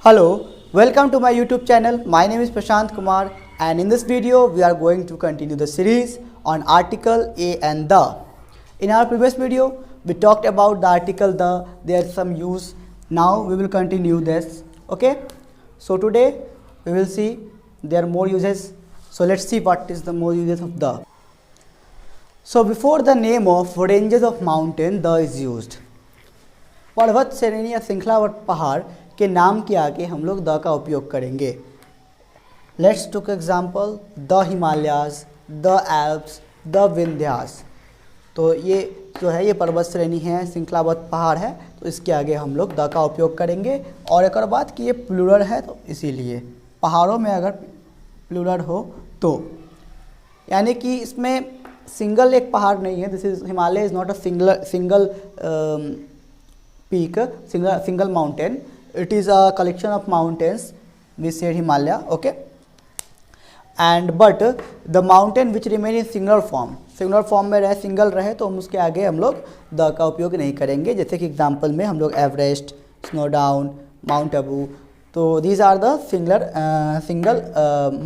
Hello, welcome to my YouTube channel. My name is Prashant Kumar and in this video we are going to continue the series on article a and the. In our previous video we talked about the article the, there's some use. Now we will continue this. Okay, so today we will see there are more uses. So let's see what is the more uses of the. So before the name of ranges of mountain the is used. पर्वत श्रेणी या श्रृंखलावट पहाड़ के नाम के आगे हम लोग द का उपयोग करेंगे. Let's took example the Himalayas, the Alps, the Vindhyas. तो ये जो है ये पर्वत श्रेणी है, श्रृंखलाबद्ध पहाड़ है, तो इसके आगे हम लोग द का उपयोग करेंगे. और एक और बात कि ये प्लूरल है तो इसीलिए पहाड़ों में अगर प्लूरल हो तो यानी कि इसमें सिंगल एक पहाड़ नहीं है. This is Himalaya is not a single peak, single mountain. It is a collection of mountains. We said Himalaya, okay. And but the mountain which remain in singular form में रहे, सिंगल रहे तो हम उसके आगे हम लोग द का उपयोग नहीं करेंगे. जैसे कि एग्जांपल में हम लोग Everest, snow down, mount Abu, तो these are the single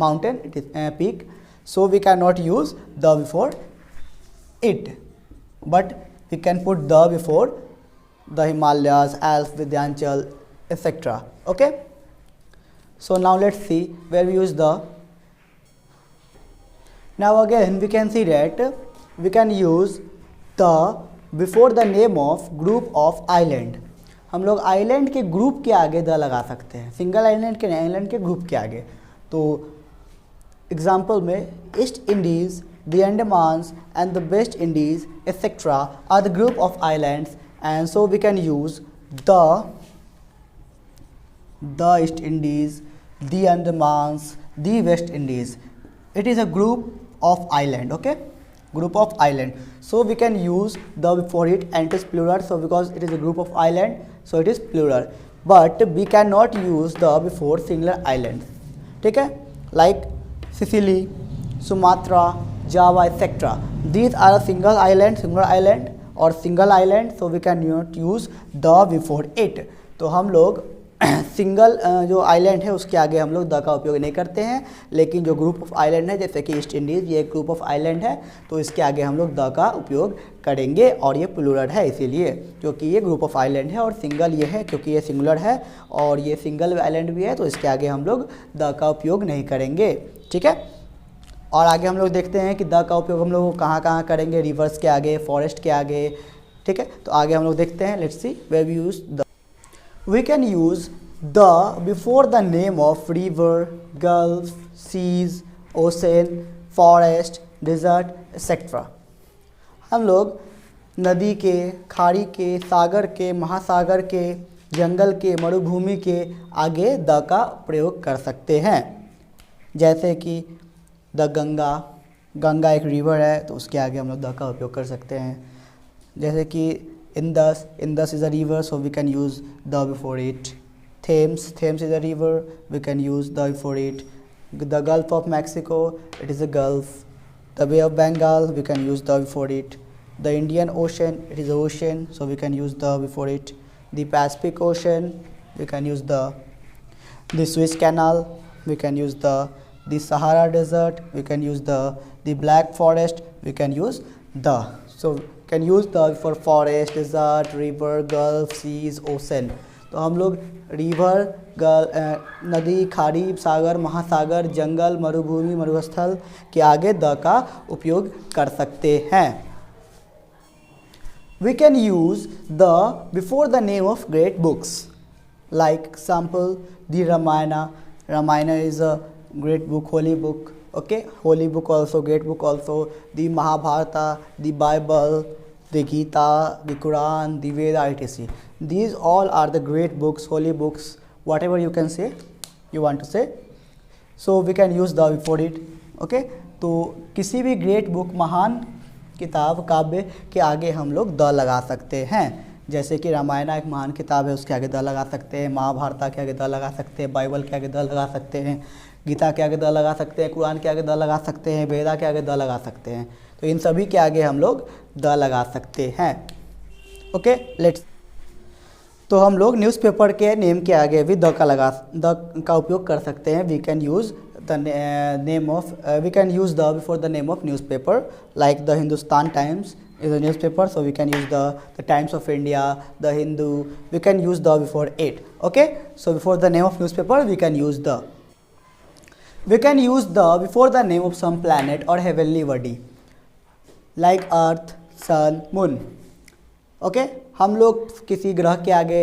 mountain, it is peak, so we cannot use the before it, but we can put the before the Himalayas, Alps, Vindhyachal, etc. Okay. So now let's see where we use the. Now again we can see that we can use the before the name of group of island. हम लोग island के group के आगे the लगा सकते हैं, single island के नहीं, आइलैंड के ग्रुप के आगे. तो एग्जाम्पल में East Indies, the Andamans and the West Indies etcetera are the group of islands. And so we can use the East Indies, the Andamans, the West Indies. It is a group of island, okay, group of island. So we can use the before it and it is plural. So because it is a group of island, so it is plural. But we cannot use the before singular islands. ठीक है, like Sicily, Sumatra, Java, etc. These are a single island और single island, so we can not use the before it. तो हम लोग single जो island है उसके आगे हम लोग द का उपयोग नहीं करते हैं. लेकिन जो ग्रुप ऑफ आइलैंड है जैसे कि ईस्ट इंडीज़, ये एक ग्रुप ऑफ आइलैंड है, तो इसके आगे हम लोग द का उपयोग करेंगे. और ये प्लूरल है इसीलिए क्योंकि ये ग्रुप ऑफ आइलैंड है, और सिंगल ये है क्योंकि ये सिंगुलर है और ये सिंगल आइलैंड भी है, तो इसके आगे हम लोग द का उपयोग नहीं करेंगे. ठीक है. और आगे हम लोग देखते हैं कि द का उपयोग हम लोग कहाँ करेंगे. रिवर्स के आगे, फॉरेस्ट के आगे. ठीक है, तो आगे हम लोग देखते हैं. Let's see where we use the. We can use the before the name of river, gulf, seas, ocean, forest, desert etcetera. हम लोग नदी के, खाड़ी के, सागर के, महासागर के, जंगल के, मरुभूमि के आगे द का प्रयोग कर सकते हैं. जैसे कि द गंगा एक रिवर है तो उसके आगे हम लोग द का उपयोग कर सकते हैं. जैसे कि Indus is a river, so we can use the before it. Thames is a river, we can use the before it. The gulf of Mexico, it is a gulf. The bay of Bengal, we can use the before it. The Indian ocean, it is a ocean, so we can use the before it. The Pacific ocean, we can use the. The Suez canal, we can use the Sahara desert, we can use the black forest, we can use the. So can use the for forest, desert, river, gulf, seas, ocean. तो हम लोग river, नदी, खाड़ी, सागर, महासागर, जंगल, मरुभूमि, मरुस्थल के आगे द का उपयोग कर सकते हैं. We can use the before the name of great books. Like example, the Ramayana is a great book, holy book. Okay, holy book also, great book also. The Mahabharata, the Bible, the Gita, the Quran, the Veda, etc. These all are the great books, holy books, whatever you can say, you want to say. So we can use the before it. Okay, तो किसी भी great book, महान किताब, काव्य के आगे हम लोग द लगा सकते हैं. जैसे कि रामायण एक महान किताब है, उसके आगे द लगा सकते हैं. महाभारत के आगे द लगा सकते हैं. बाइबल के आगे द लगा सकते हैं. गीता के आगे द लगा सकते हैं. कुरान के आगे द लगा सकते हैं. वेदा के आगे द लगा सकते हैं. तो इन सभी के आगे हम लोग द लगा सकते हैं. ओके, लेट्स तो हम लोग न्यूज़पेपर के नेम के आगे भी द का उपयोग कर सकते हैं. We can use the name of we can use the before the name of newspaper, like the Hindustan Times is a newspaper, so we can use the Times of India, the Hindu. We can use the before it. Okay, so before the name of newspaper we can use the. We can use the before the name of some planet or heavenly body like earth, sun, moon. Okay, हम लोग किसी ग्रह के आगे,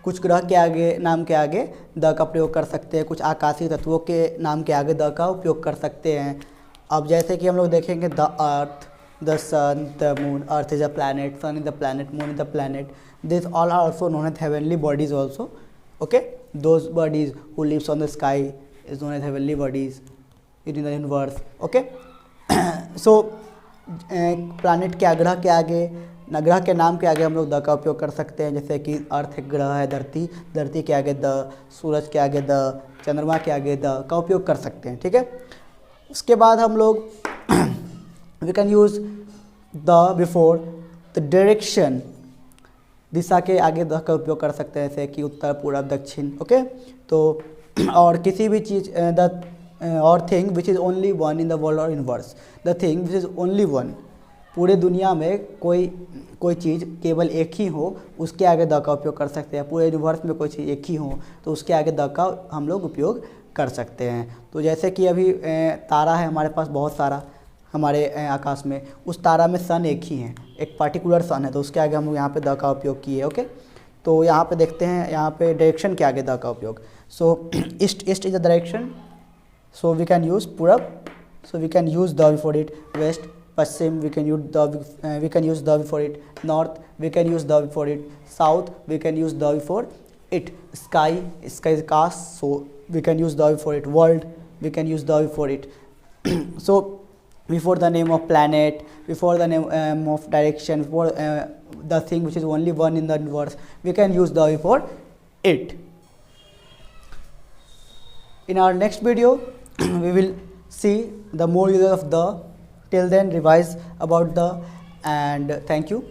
कुछ ग्रह के आगे नाम के आगे द का प्रयोग कर सकते हैं, कुछ आकाशीय तत्वों के नाम के आगे द का उपयोग कर सकते हैं. अब जैसे कि हम लोग देखेंगे the earth, the sun, the moon. Earth is a planet, sun is a planet, moon is a planet. These all are also known as heavenly bodies also. Okay, those bodies who lives on the sky is known as heavenly bodies in the universe. Okay. So planet के ग्रह के आगे, ग्रह के नाम के आगे हम लोग द का उपयोग कर सकते हैं. जैसे कि अर्थ एक ग्रह है, धरती के आगे द, सूरज के आगे द, चंद्रमा के आगे द का उपयोग कर सकते हैं. ठीक है. उसके बाद हम लोग we can use the before the direction, दिशा के आगे द का उपयोग कर सकते हैं, जैसे कि उत्तर, पूर्व, दक्षिण. ओके. तो और किसी भी चीज़ द और thing which is only one in the world और universe, the thing which is only one, पूरे दुनिया में कोई चीज़ केवल एक ही हो, उसके आगे द का उपयोग कर सकते हैं. पूरे यूनिवर्स में कोई चीज़ एक ही हो तो उसके आगे द का हम लोग उपयोग कर सकते हैं. तो जैसे कि अभी तारा है हमारे पास बहुत सारा हमारे आकाश में, उस तारा में सन एक ही है, एक पार्टिकुलर सन है, तो उसके आगे हम लोग यहाँ पे द का उपयोग किए. ओके. तो यहाँ पे देखते हैं, यहाँ पे डायरेक्शन के आगे द का उपयोग. So east is the direction, so we can use पूरब, so we can use the before it. West, पश्चिम, we can use the before it. North, we can use the before it. South, we can use the before it. Sky is cast, so we can use the before it. World, we can use the before it. So before the name of planet, before the name of direction, before the thing which is only one in the universe, we can use the before it. In our next video we will see the more uses of the. Till then, revise about the, and thank you.